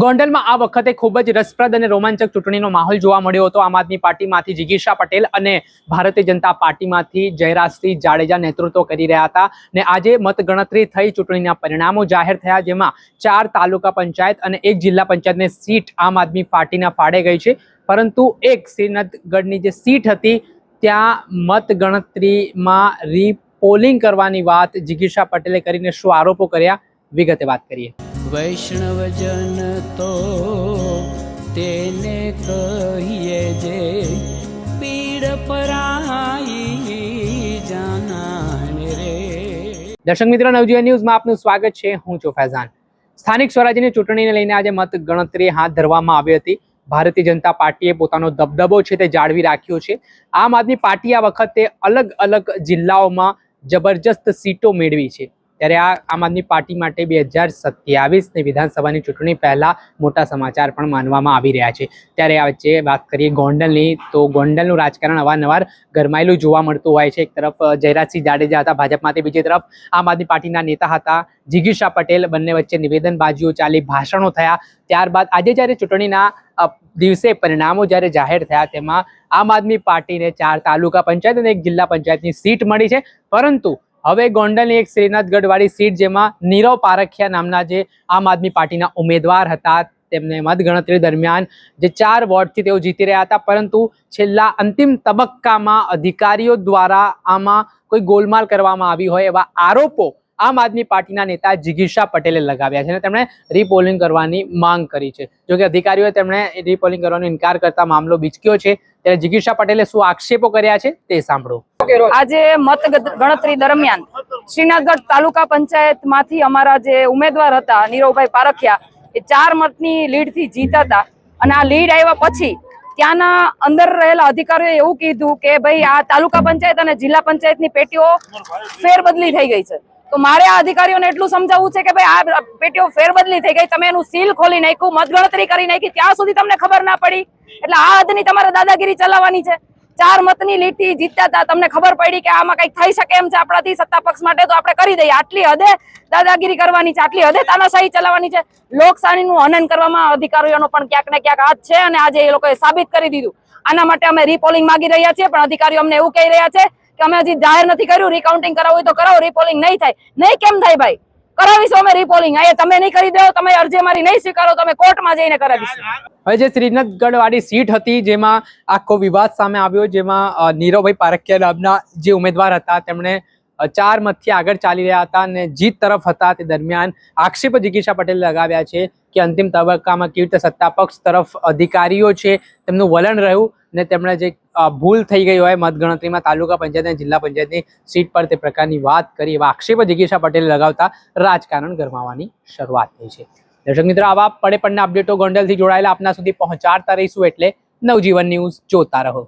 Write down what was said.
ગોંડલમાં આ વખતે ખૂબ જ રસપ્રદ અને રોમાંચક ચૂંટણીનો માહોલ જોવા મળ્યો હતો। આમ આદમી પાર્ટીમાંથી જિગીશા પટેલ અને ભારતીય જનતા પાર્ટીમાંથી જયરાજસિંહ જાડેજા નેતૃત્વ કરી રહ્યા હતા ને આજે મતગણતરી થઈ ચૂંટણીના પરિણામો જાહેર થયા, જેમાં 4 તાલુકા પંચાયત અને 1 જિલ્લા પંચાયતની સીટ આમ આદમી પાર્ટીના ફાળે ગઈ છે, પરંતુ એક શ્રીનગરની જે સીટ હતી ત્યાં મતગણતરીમાં રીપોલિંગ કરવાની વાત જિગીશા પટેલે કરીને શું આરોપો કર્યા, વિગતે વાત કરીએ। વૈષ્ણવજન તો તેને કહીએ જે પીડ પરાઈ જાનાને રે। દર્શક મિત્રો, નવજીવન ન્યૂઝમાં આપનું સ્વાગત છે। હું છું ફૈઝાન। સ્થાનિક સ્વરાજ્યની ચૂંટણીને લઈને આજે મતગણતરી હાથ ધરવામાં આવી હતી। ભારતીય જનતા પાર્ટીએ પોતાનો દબદબો છે તે જાળવી રાખ્યો છે। આમ આદમી પાર્ટી આ વખતે અલગ અલગ જિલ્લાઓમાં જબરજસ્ત સીટો મેળવી છે, ત્યારે આ આમ આદમી પાર્ટી માટે 2027ની વિધાનસભાની ચૂંટણી પહેલા મોટા સમાચાર પણ માનવામાં આવી રહ્યા છે। ત્યારે આ વચ્ચે વાત કરીએ ગોંડલની, તો ગોંડલનું રાજકારણ અવારનવાર ગરમાયેલું જોવા મળતું હોય છે। એક તરફ જયરાજસિંહ જાડેજા હતા ભાજપમાંથી, બીજી તરફ આમ આદમી પાર્ટીના નેતા હતા જિગીશા પટેલ, બંને વચ્ચે નિવેદનબાજીઓ ચાલી, ભાષણો થયા। ત્યારબાદ આજે જ્યારે ચૂંટણીના દિવસે પરિણામો જ્યારે જાહેર થયા, તેમાં આમ આદમી પાર્ટીને 4 તાલુકા પંચાયત અને 1 જિલ્લા પંચાયતની સીટ મળી છે, પરંતુ હવે ગોંડલની એક શ્રીનાથગઢવાળી સીટ, જેમાં નીરવ પારખિયા નામના જે આમ આદમી પાર્ટીના ઉમેદવાર હતા, તેમને મતગણતરી દરમિયાન જે 4 વોર્ડથી તેઓ જીતી રહ્યા હતા, પરંતુ છેલ્લા અંતિમ તબક્કામાં અધિકારીઓ દ્વારા આમાં કોઈ ગોલમાલ કરવામાં આવી હોય એવા આરોપો આમ આદમી પાર્ટીના નેતા જિગીશા પટેલે લગાવ્યા છે અને તેમણે રીપોલિંગ કરવાની માંગ કરી છે। જોકે અધિકારીઓએ તેમણે રીપોલિંગ કરવાનો ઇનકાર કરતા મામલો બીચક્યો છે। ત્યારે જિગીશા પટેલે શું આક્ષેપો કર્યા છે તે સાંભળો। આજે મત ગણતરી દરમિયાન શ્રીનાથગઢ તાલુકા પંચાયતમાંથી અમારા જે ઉમેદવાર હતા નીરવભાઈ પારખિયા, એ 4 મતની લીડથી જીતા હતા અને આ લીડ આવ્યા પછી ત્યાંના અંદર રહેલા અધિકારીઓએ એવું કીધું કે ભાઈ આ તાલુકા પંચાયત અને જિલ્લા પંચાયતની પેટીઓ ફેરબદલી થઈ ગઈ છે। તો મારે આ અધિકારીઓને એટલું સમજાવવું છે કે ભાઈ આ પેટીઓ ફેરબદલી થઈ ગઈ, તમે એનું સીલ ખોલી નાખ્યું, મતગણતરી કરી નાખી, ત્યાં સુધી તમને ખબર ના પડી, એટલે આ હદની તમારે દાદાગીરી ચલાવવાની છે। 4 મતની લીડથી જીતતા હતા, તમને ખબર પડી કે આમાં કઈક થઈ શકે એમ છે આપણાથી સત્તા પક્ષ માટે, તો આપણે કરી દઈએ। આટલી હદે દાદાગીરી કરવાની છે, આટલી હદે તાનાશાહી ચલાવવાની છે, લોકશાહીનું હનન કરવામાં અધિકારીઓનો પણ ક્યાંક ને ક્યાંક હાથ છે અને આજે એ લોકોએ સાબિત કરી દીધું। આના માટે અમે રીપોલિંગ માંગી રહ્યા છીએ, પણ અધિકારીઓ અમને એવું કહી રહ્યા છે કે અમે હજી જાહેર નથી કર્યું, રીકાઉન્ટિંગ કરાવવું હોય તો કરાવો, રીપોલિંગ નહીં થાય। નહીં કેમ થાય ભાઈ, કરાવીશું અમે રીપોલિંગ। અહીંયા તમે નહીં કરી દો, તમે અરજી અમારી નહીં સ્વીકારો, તમે કોર્ટમાં જઈને કરાવીશું। હવે જે શ્રીનગઢવાળી સીટ હતી, જેમાં આખો વિવાદ સામે આવ્યો, જેમાં નીરવભાઈ પારખિયા નામના જે ઉમેદવાર હતા તેમણે 4 મતથી આગળ ચાલી રહ્યા હતા અને જીત તરફ હતા, તે દરમિયાન આક્ષેપ જિગીશા પટેલે લગાવ્યા છે કે અંતિમ તબક્કામાં કેવી રીતે સત્તા પક્ષ તરફ અધિકારીઓ છે તેમનું વલણ રહ્યું ને તેમણે જે ભૂલ થઈ ગઈ હોય મતગણતરીમાં તાલુકા પંચાયત અને જિલ્લા પંચાયતની સીટ પર, તે પ્રકારની વાત કરી એવા આક્ષેપ જિગીશા પટેલે લગાવતા રાજકારણ ગરમાવાની શરૂઆત થઈ છે। દર્શક મિત્રો, આવા પડે પડના અપડેટો ગોંડલથી જોડાયેલા આપના સુધી પહોંચાડતા રહીશું, એટલે નવજીવન ન્યૂઝ જોતા રહો।